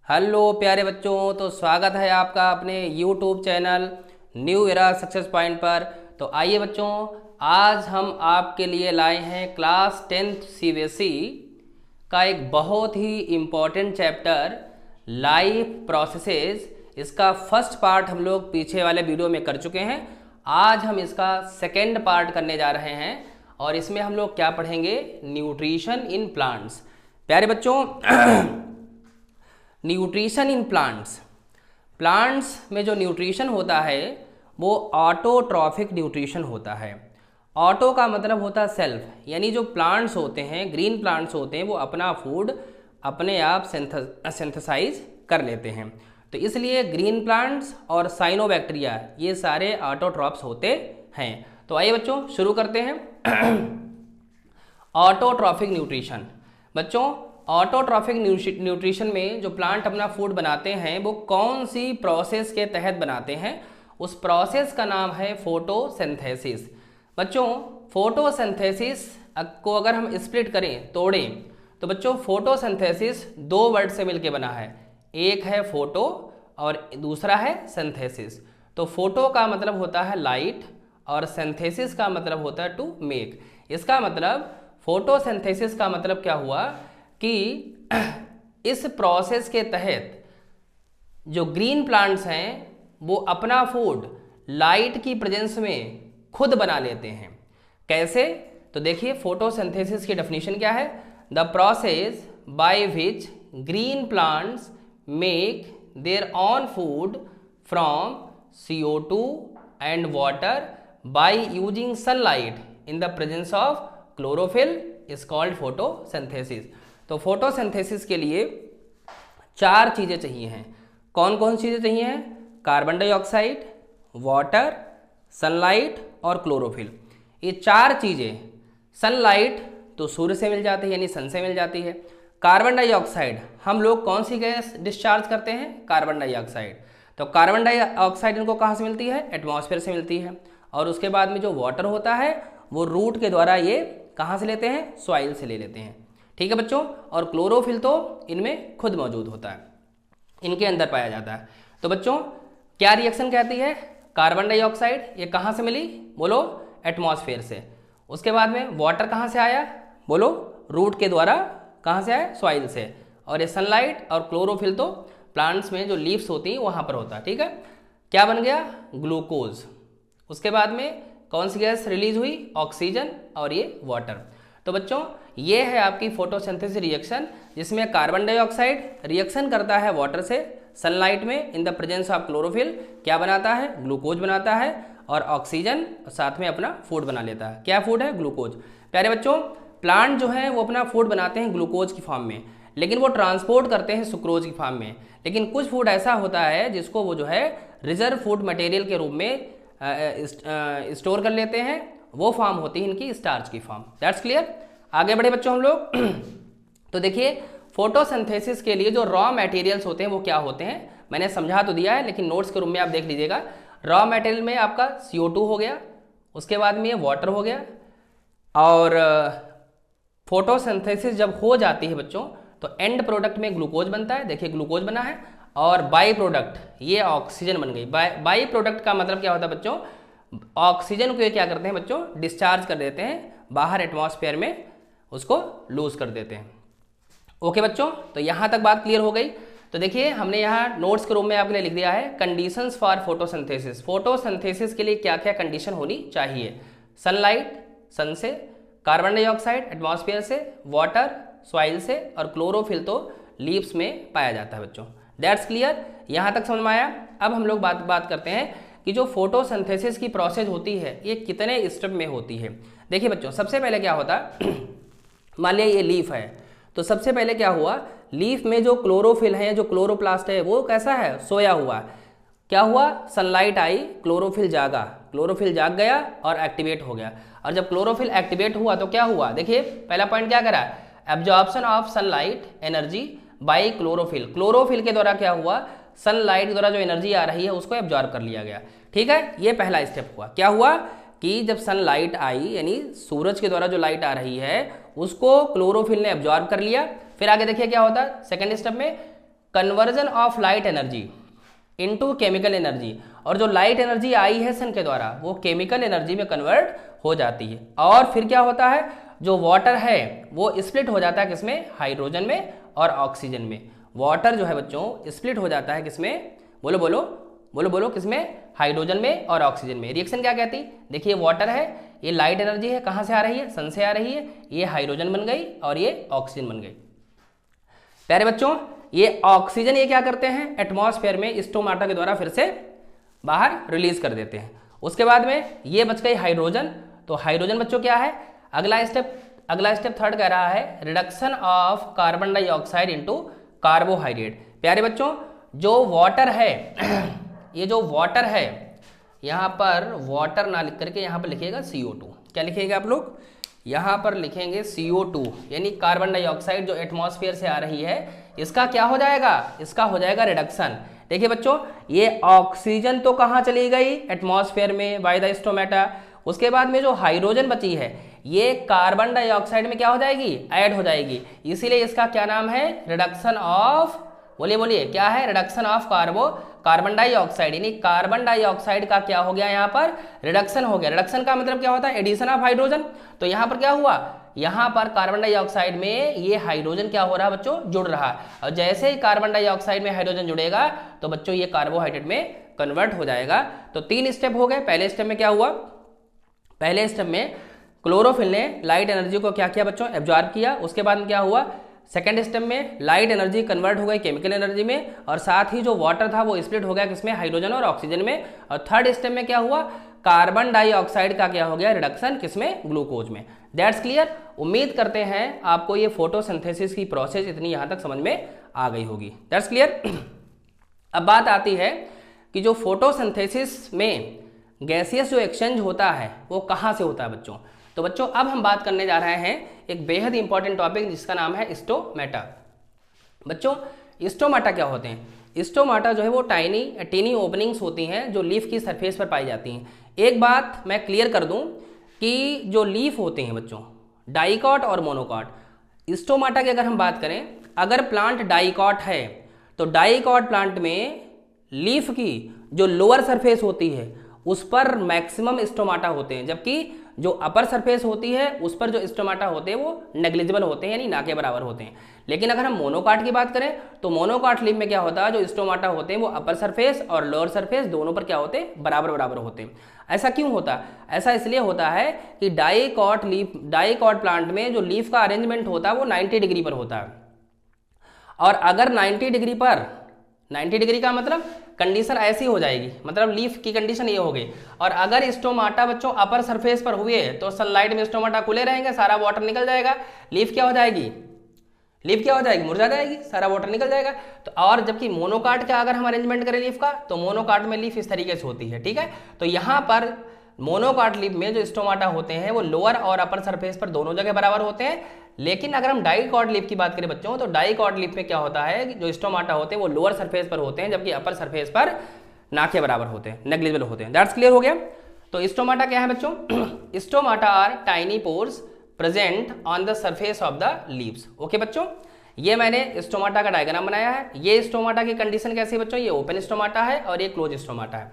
Hello प्यारे बच्चों, तो स्वागत है आपका अपने YouTube channel new era success point पर। तो आइए बच्चों, आज हम आपके लिए लाए हैं क्लास 10th CBSE का एक बहुत ही इम्पॉर्टेंट चैप्टर लाइफ प्रोसेसेस। इसका फर्स्ट पार्ट हम लोग पीछे वाले वीडियो में कर चुके हैं। आज हम इसका सेकेंड पार्ट करने जा रहे हैं और इसमें हम लोग क्या पढ़ेंगे, न्यूट्रिशन इन प्लांट्स। प्यारे बच्चों न्यूट्रिशन इन प्लांट्स में जो न्यूट्रिशन होता है वो ऑटोट्रॉफिक न्यूट्रिशन होता है। ऑटो का मतलब होता है सेल्फ, यानी जो प्लांट्स होते हैं, ग्रीन प्लांट्स होते हैं, वो अपना फूड अपने आप सिंथेसाइज कर लेते हैं। तो इसलिए ग्रीन प्लांट्स और साइनोबैक्टीरिया ये सारे ऑटोट्रॉफ्स होते हैं। तो आइए बच्चों शुरू करते हैं। Autotrophic nutrition. बच्चों ऑटोट्रॉफिक न्यूट्रिशन में जो प्लांट अपना फूड बनाते हैं वो कौन सी प्रोसेस के तहत बनाते हैं, उस प्रोसेस का नाम है फोटोसिंथेसिस। बच्चों फोटोसिंथेसिस को अगर हम स्प्लिट करें, तोड़ें, तो बच्चों फोटोसिंथेसिस दो वर्ड से मिलके बना है। एक है फोटो और दूसरा है सिंथेसिस। तो फोटो का मतलब होता है लाइट और सिंथेसिस का मतलब होता है टू मेक। इसका मतलब फोटोसिंथेसिस का मतलब क्या हुआ कि इस प्रोसेस के तहत जो ग्रीन प्लांट्स हैं वो अपना फूड लाइट की प्रेजेंस में खुद बना लेते हैं। कैसे? तो देखिए फोटोसिंथेसिस की डेफिनेशन क्या है। The process by which green plants make their on food from CO2 and water by using sunlight in the presence of chlorophyll is called photosynthesis. तो फोटोसिंथेसिस के लिए चार चीज़ें चाहिए हैं। कौन कौन सी चीज़ें चाहिए हैं? कार्बन डाइऑक्साइड, वाटर, सनलाइट और क्लोरोफिल। ये चार चीज़ें, सनलाइट तो सूर्य से मिल जाती है यानी सन से मिल जाती है। कार्बन डाइऑक्साइड हम लोग कौन सी गैस डिस्चार्ज करते हैं? Carbon dioxide. तो कार्बन डाइऑक्साइड इनको कहाँ से मिलती है? एटमॉस्फेयर से मिलती है। और उसके बाद में जो वाटर होता है वो रूट के द्वारा ये कहाँ से लेते हैं? सॉइल से ले लेते हैं। ठीक है बच्चों। और क्लोरोफिल तो इनमें खुद मौजूद होता है, इनके अंदर पाया जाता है। तो बच्चों क्या रिएक्शन कहती है? कार्बन डाइऑक्साइड ये कहाँ से मिली? बोलो एटमॉस्फेयर से। उसके बाद में वाटर कहाँ से आया? बोलो रूट के द्वारा। कहाँ से आया? सॉइल से। और ये सनलाइट और क्लोरोफिल तो प्लांट्स में जो लीव्स होती हैं वहाँ पर होता है। ठीक है। क्या बन गया? ग्लूकोज। उसके बाद में कौन सी गैस रिलीज हुई? ऑक्सीजन और ये वाटर। तो बच्चों ये है आपकी फोटोसिंथेसिस रिएक्शन, जिसमें कार्बन डाइऑक्साइड रिएक्शन करता है वाटर से सनलाइट में in the presence of chlorophyll. क्या बनाता है? ग्लूकोज बनाता है। और ऑक्सीजन साथ में अपना फूड बना लेता है। क्या फूड है? ग्लूकोज। प्यारे बच्चों प्लांट जो है वो अपना फूड बनाते हैं ग्लूकोज की फॉर्म में, लेकिन वो ट्रांसपोर्ट करते हैं सुक्रोज की फॉर्म में। लेकिन कुछ फूड ऐसा होता है जिसको वो जो है रिजर्व फूड मटेरियल के रूप में स्टोर कर लेते हैं। वो फॉर्म होती है इनकी स्टार्च की फॉर्म। That's clear. आगे बढ़े बच्चों हम लोग। तो देखिए फोटोसिंथेसिस के लिए जो रॉ मटेरियल्स होते हैं वो क्या होते हैं, मैंने समझा तो दिया है लेकिन नोट्स के रूप में आप देख लीजिएगा। रॉ मटेरियल में आपका CO2 हो गया, उसके बाद में ये वाटर हो गया। और फोटोसिंथेसिस जब हो जाती है बच्चों तो एंड प्रोडक्ट में ग्लूकोज बनता है। देखिए ग्लूकोज बना है। और बाई प्रोडक्ट ये ऑक्सीजन बन गई। बाई प्रोडक्ट का मतलब क्या होता है बच्चों? ऑक्सीजन को ये क्या करते हैं बच्चों? डिस्चार्ज कर देते हैं बाहर एटमॉस्फेयर में, उसको लूज कर देते हैं। ओके बच्चों, तो यहाँ तक बात क्लियर हो गई। तो देखिए हमने यहाँ नोट्स के रूप में आपके लिए लिख दिया है कंडीशंस फॉर फोटोसिंथेसिस। फोटोसिंथेसिस के लिए क्या क्या कंडीशन होनी चाहिए? सनलाइट सन से, कार्बन डाइऑक्साइड एटमॉस्फेयर से, वाटर सॉइल से, और क्लोरोफिल तो लीव्स में पाया जाता है बच्चों। That's clear. यहाँ तक समझ में आया। अब हम लोग बात करते हैं कि जो फोटोसिंथेसिस की प्रोसेस होती है ये कितने स्टेप में होती है। देखिए बच्चों सबसे पहले क्या होता है, मान लिया ये लीफ है, तो सबसे पहले क्या हुआ, लीफ में जो क्लोरोफिल है, जो क्लोरोप्लास्ट है, वो कैसा है? सोया हुआ। क्या हुआ? सनलाइट आई, क्लोरोफिल जागा, क्लोरोफिल जाग गया और एक्टिवेट हो गया। और जब क्लोरोफिल एक्टिवेट हुआ तो क्या हुआ? देखिए पहला पॉइंट क्या करा? Absorption of sunlight energy by chlorophyll. Chlorophyll के द्वारा क्या हुआ? सनलाइट के द्वारा जो एनर्जी आ रही है उसको एब्जॉर्ब कर लिया गया। ठीक है, ये पहला स्टेप हुआ। क्या हुआ कि जब सनलाइट आई यानी सूरज के द्वारा जो लाइट आ रही है उसको क्लोरोफिल ने एब्जॉर्ब कर लिया। फिर आगे देखिए क्या होता है सेकेंड स्टेप में, conversion of light energy into chemical energy, और जो लाइट एनर्जी आई है सन के द्वारा वो केमिकल एनर्जी में कन्वर्ट हो जाती है। और फिर क्या होता है, जो वाटर है वो स्प्लिट हो जाता है किसमें, हाइड्रोजन में और ऑक्सीजन में। वाटर जो है बच्चों स्प्लिट हो जाता है किसमें, बोलो बोलो बोलो बोलो, किसमें, हाइड्रोजन में और ऑक्सीजन में। रिएक्शन क्या कहती, देखिए वाटर है, ये लाइट एनर्जी है, कहाँ से आ रही है, सन से आ रही है, ये हाइड्रोजन बन गई और ये ऑक्सीजन बन गई। प्यारे बच्चों, ये ऑक्सीजन ये क्या करते हैं, एटमॉस्फेयर में स्टोमाटा के द्वारा फिर से बाहर रिलीज कर देते हैं। उसके बाद में ये बच गई हाइड्रोजन। तो हाइड्रोजन बच्चों क्या है, अगला स्टेप थर्ड कह रहा है reduction of carbon dioxide into carbohydrate. प्यारे बच्चों, जो वाटर है ये जो वाटर है, यहाँ पर वाटर ना लिख करके यहाँ पर लिखिएगा CO2। क्या लिखिएगा आप लोग, यहाँ पर लिखेंगे CO2, यानी कार्बन डाइऑक्साइड जो एटमॉस्फेयर से आ रही है, इसका क्या हो जाएगा, इसका हो जाएगा रिडक्शन। देखिए बच्चों, ये ऑक्सीजन तो कहाँ चली गई, एटमॉस्फेयर में बाय द स्टोमेटा। उसके बाद में जो हाइड्रोजन बची है ये कार्बन डाइऑक्साइड में क्या हो जाएगी, ऐड हो जाएगी। इसीलिए इसका क्या नाम है, रिडक्शन ऑफ, बोलिए बोलिए क्या है, रिडक्शन ऑफ कार्बन डाइऑक्साइड, यानी कार्बन डाइऑक्साइड का क्या हो गया, यहाँ पर रिडक्शन हो गया। रिडक्शन का मतलब क्या होता है, एडिशन ऑफ हाइड्रोजन। तो यहाँ पर क्या हुआ, यहाँ पर कार्बन डाइऑक्साइड में ये हाइड्रोजन क्या हो रहा है बच्चों, जुड़ रहा है। और जैसे ही कार्बन डाइऑक्साइड में हाइड्रोजन जुड़ेगा तो बच्चों ये कार्बोहाइड्रेट में कन्वर्ट हो जाएगा। तो 3 स्टेप हो गए। पहले स्टेप में क्या हुआ, पहले स्टेप में क्लोरोफिल ने लाइट एनर्जी को क्या किया बच्चों, एब्जॉर्ब किया। उसके बाद में क्या हुआ, सेकेंड स्टेप में लाइट एनर्जी कन्वर्ट हो गई केमिकल एनर्जी में, और साथ ही जो वाटर था वो स्प्लिट हो गया किसमें, हाइड्रोजन और ऑक्सीजन में। और थर्ड स्टेप में क्या हुआ, कार्बन डाइऑक्साइड का क्या हो गया, रिडक्शन किसमें, ग्लूकोज में। That's clear. उम्मीद करते हैं आपको ये फोटोसिंथेसिस की प्रोसेस इतनी यहाँ तक समझ में आ गई होगी। That's clear. अब बात आती है कि जो फोटोसिंथेसिस में गैसियस जो एक्सचेंज होता है वो कहाँ से होता है बच्चों। तो बच्चों अब हम बात करने जा रहे हैं एक बेहद इंपॉर्टेंट टॉपिक जिसका नाम है स्टोमेटा। बच्चों स्टोमेटा क्या होते हैं, स्टोमेटा जो है वो टीनी ओपनिंग्स होती हैं जो लीफ की सरफेस पर पाई जाती हैं। एक बात मैं क्लियर कर दूं कि जो लीफ होते हैं बच्चों, डाइकॉट और मोनोकॉट, स्टोमेटा की अगर हम बात करें, अगर प्लांट डाइकॉट है तो डाइकॉट प्लांट में लीफ की जो लोअर सरफेस होती है उस पर मैक्सिमम स्टोमेटा होते हैं, जबकि जो अपर सरफेस होती है उस पर जो स्टोमेटा होते हैं वो नेग्लिजिबल होते हैं, यानी ना के बराबर होते हैं। लेकिन अगर हम मोनोकॉट की बात करें तो मोनोकॉट लीफ में क्या होता है, जो स्टोमेटा होते हैं वो अपर सरफेस और लोअर सरफेस दोनों पर क्या होते हैं, बराबर बराबर होते हैं। ऐसा क्यों होता है, ऐसा इसलिए होता है कि डाइकॉट प्लांट में जो लीफ का अरेंजमेंट होता है वो 90 डिग्री पर होता है। और अगर 90 डिग्री पर, 90 डिग्री का मतलब कंडीशन ऐसी हो जाएगी, मतलब लीफ की कंडीशन ये हो गई। और अगर स्टोमेटा बच्चों अपर सरफेस पर हुए तो सनलाइट में स्टोमेटा खुले रहेंगे, सारा वाटर निकल जाएगा, लीफ क्या हो जाएगी, लीफ क्या हो जाएगी, मुरझा जाएगी, सारा वाटर निकल जाएगा। तो और जबकि मोनोकॉट का अगर हम अरेंजमेंट करें लीफ का, तो मोनोकॉट में लीफ इस तरीके से होती है, ठीक है। तो यहाँ पर मोनोकॉट लीफ में जो स्टोमेटा होते हैं वो लोअर और अपर सरफेस पर दोनों जगह बराबर होते हैं। लेकिन अगर हम डाइकॉट लीफ की बात करें बच्चों, तो डाइकॉट लीफ में क्या होता है कि जो स्टोमेटा होते हैं वो लोअर सरफेस पर होते हैं, जबकि अपर सरफेस पर ना के बराबर होते हैं, नेग्लिजिबल होते हैं। दैट्स क्लियर हो गया। तो स्टोमेटा क्या है बच्चों, stomata are tiny pores present on the surface of the leaves. Okay बच्चों, ये मैंने स्टोमेटा का डायग्राम बनाया है। ये स्टोमेटा की कंडीशन कैसी है बच्चों, ये ओपन स्टोमेटा है और ये क्लोज स्टोमेटा है।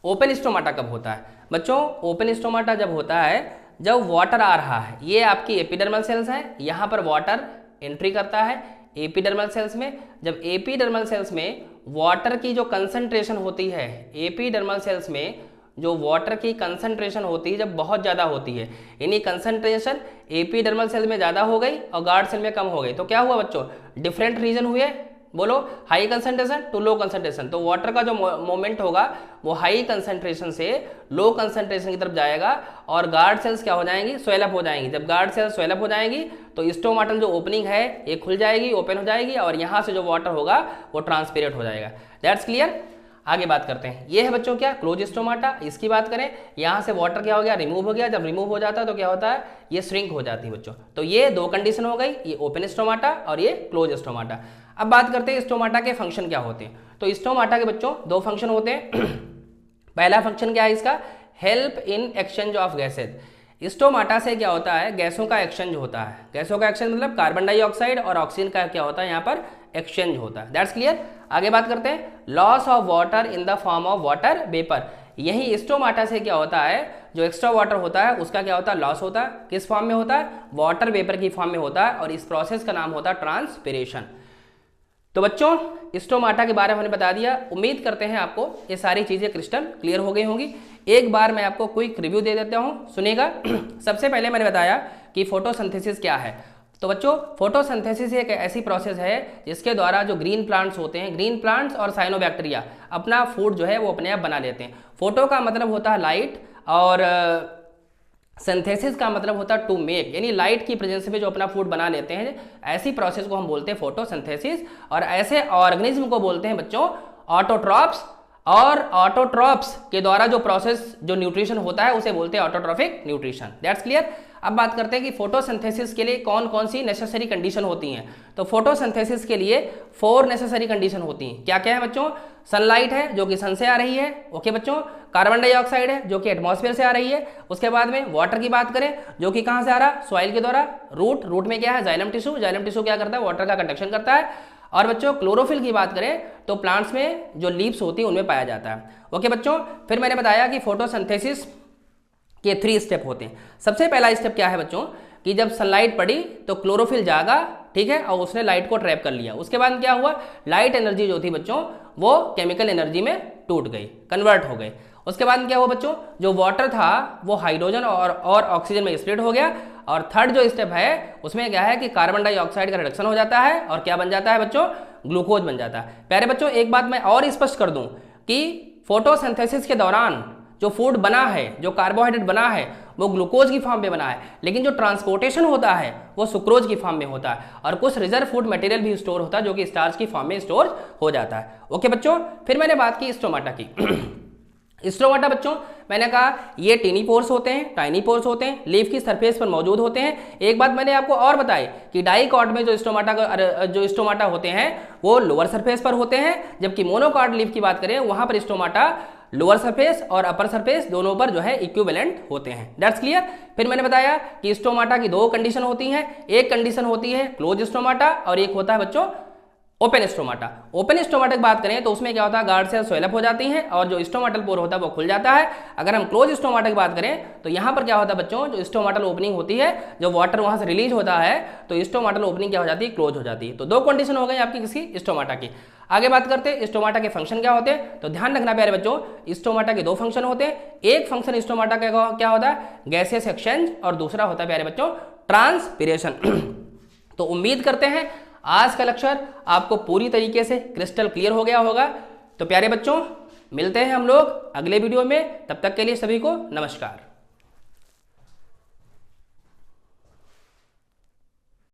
ओपन स्टोमेटा कब होता है बच्चों, ओपन स्टोमेटा जब होता है जब वाटर आ रहा है, ये आपकी एपिडर्मल सेल्स हैं, यहाँ पर वाटर एंट्री करता है एपिडर्मल सेल्स में। जब एपिडर्मल सेल्स में वाटर की जो कंसंट्रेशन होती है, एपिडर्मल सेल्स में जो वाटर की कंसंट्रेशन होती है जब बहुत ज़्यादा होती है, यानी कंसंट्रेशन एपिडर्मल सेल में ज़्यादा हो गई और गार्ड सेल में कम हो गई, तो क्या हुआ बच्चों, डिफरेंट रीजन हुए, बोलो high concentration to low concentration. तो वाटर का जो मोमेंट होगा वो हाई कंसंट्रेशन से लो कंसंट्रेशन की तरफ जाएगा और गार्ड सेल्स क्या हो जाएंगी, स्वेलअप हो जाएंगी। जब गार्ड सेल्स स्वेलअप हो जाएंगी तो स्टोमेटल जो ओपनिंग है ये खुल जाएगी, ओपन हो जाएगी और यहाँ से जो वाटर होगा वो ट्रांसपेरेंट हो जाएगा। That's clear. आगे बात करते हैं, ये है बच्चों क्या, क्लोज स्टोमेटा। इसकी बात करें, यहाँ से वाटर क्या हो गया, रिमूव हो गया। जब रिमूव हो जाता है तो क्या होता है, ये श्रिंक हो जाती है बच्चों। तो ये दो कंडीशन हो गई, ये ओपन स्टोमेटा और ये क्लोज स्टोमेटा। अब बात करते हैं स्टोमेटा के फंक्शन क्या होते हैं। तो स्टोमेटा के बच्चों दो फंक्शन होते हैं। पहला फंक्शन क्या है इसका, help in exchange of gases. Stomata से क्या होता है, गैसों का एक्सचेंज होता है। गैसों का एक्सचेंज मतलब कार्बन डाइऑक्साइड और ऑक्सीजन का क्या होता है यहाँ पर एक्सचेंज होता है। That's clear. आगे बात करते हैं, loss of water in the form of water vapour. यही स्टोमाटा से क्या होता है, जो एक्स्ट्रा वाटर होता है उसका क्या होता है, लॉस होता है। किस फॉर्म में होता है, वाटर वेपर की फॉर्म में होता है, और इस प्रोसेस का नाम होता है ट्रांसपिरेशन। तो बच्चों स्टोमाटा के बारे में हमने बता दिया। उम्मीद करते हैं आपको ये सारी चीजें क्रिस्टल क्लियर हो गई होंगी। एक बार मैं आपको क्विक रिव्यू दे देता हूँ, सुनिएगा। सबसे पहले मैंने बताया कि फोटोसिंथेसिस क्या है। तो बच्चों फोटोसिंथेसिस एक ऐसी प्रोसेस है जिसके द्वारा जो ग्रीन प्लांट्स होते हैं, ग्रीन प्लांट्स और साइनोबैक्टीरिया अपना फूड जो है वो अपने आप बना लेते हैं। फोटो का मतलब होता है लाइट, और सिंथेसिस का मतलब होता है टू मेक, यानी लाइट की प्रेजेंस में जो अपना फूड बना लेते हैं, ऐसी प्रोसेस को हम बोलते हैं फोटोसिंथेसिस। और ऐसे ऑर्गेनिज्म को बोलते हैं बच्चों ऑटोट्रॉप्स, और ऑटोट्रॉप्स के द्वारा जो प्रोसेस जो न्यूट्रिशन होता है उसे बोलते हैं ऑटोट्रॉफिक न्यूट्रिशन। That's clear. अब बात करते हैं कि फोटोसिंथेसिस के लिए कौन कौन सी नेसेसरी कंडीशन होती हैं। तो फोटोसिंथेसिस के लिए 4 नेसेसरी कंडीशन होती हैं। क्या क्या है बच्चों, सनलाइट है जो कि सन से आ रही है, ओके बच्चों। कार्बन डाइऑक्साइड है जो कि एटमॉस्फेयर से आ रही है। उसके बाद में वाटर की बात करें जो कि कहाँ से आ रहा है, सॉइल के द्वारा। रूट में क्या है, जाइलम टिश्यू। जाइलम टिश्यू क्या करता है, वाटर का कंडक्शन करता है। और बच्चों क्लोरोफिल की बात करें तो प्लांट्स में जो लीव्स होती है उनमें पाया जाता है, ओके बच्चों। फिर मैंने बताया कि फोटोसिंथेसिस के 3 स्टेप होते हैं। सबसे पहला स्टेप क्या है बच्चों, कि जब सनलाइट पड़ी तो क्लोरोफिल जागा, ठीक है, और उसने लाइट को ट्रैप कर लिया। उसके बाद क्या हुआ, लाइट एनर्जी जो थी बच्चों वो केमिकल एनर्जी में टूट गई, कन्वर्ट हो गई। उसके बाद क्या हुआ बच्चों, जो वाटर था वो हाइड्रोजन और ऑक्सीजन में स्प्लिट हो गया। और थर्ड जो स्टेप है उसमें क्या है कि कार्बन डाइऑक्साइड का रिडक्शन हो जाता है, और क्या बन जाता है बच्चों, ग्लूकोज बन जाता है। प्यारे बच्चों एक बात मैं और स्पष्ट कर दूं कि फोटोसिंथेसिस के दौरान जो फूड बना है, जो कार्बोहाइड्रेट बना है वो ग्लूकोज की फॉर्म में बना है, लेकिन जो ट्रांसपोर्टेशन होता है वो सुक्रोज की फॉर्म में होता है, और कुछ रिजर्व फूड मटेरियल भी स्टोर होता है जो कि स्टार्च की फॉर्म में स्टोर हो जाता है, ओके बच्चों। फिर मैंने बात की स्टोमाटा की। स्टोमाटा बच्चों मैंने कहा ये टीनी पोर्स होते हैं, टाइनी पोर्स होते हैं, लीफ की सरफेस पर मौजूद होते हैं। एक बात मैंने आपको और बताई कि डाइकॉट में जो स्टोमाटा होते हैं वो लोअर सरफेस पर होते हैं, जबकि मोनोकॉट लीफ की बात करें वहां पर स्टोमाटा लोअर सरफेस और अपर सरफेस दोनों पर जो है इक्विवेलेंट होते हैं। That's clear. फिर मैंने बताया कि स्टोमाटा की 2 कंडीशन होती हैं। एक कंडीशन होती है क्लोज स्टोमाटा, और एक होता है बच्चों ओपन स्टोमाटा। ओपन स्टोमाटा की बात करें तो उसमें क्या होता है, गार्ड सेल स्वेल अप हो जाती हैं और जो स्टोमाटल पोर होता है वो खुल जाता है। अगर हम क्लोज स्टोमाटा की बात करें तो यहाँ पर क्या होता है बच्चों, जो स्टोमाटल ओपनिंग होती है, जो वाटर वहां से रिलीज होता है तो स्टोमाटल ओपनिंग क्या हो जाती है, क्लोज हो जाती है। तो 2 कंडीशन हो गई आपकी किसी स्टोमाटा की। आगे बात करते हैं स्टोमाटा के फंक्शन क्या होते हैं। तो ध्यान रखना प्यारे बच्चों, स्टोमाटा के 2 फंक्शन होते हैं। एक फंक्शन स्टोमाटा का क्या होता है, गैसियस एक्सचेंज, और दूसरा होता है प्यारे बच्चों ट्रांसपिरेशन। तो उम्मीद करते हैं आज का लेक्चर आपको पूरी तरीके से क्रिस्टल क्लियर हो गया होगा। तो प्यारे बच्चों मिलते हैं हम लोग अगले वीडियो में, तब तक के लिए सभी को नमस्कार।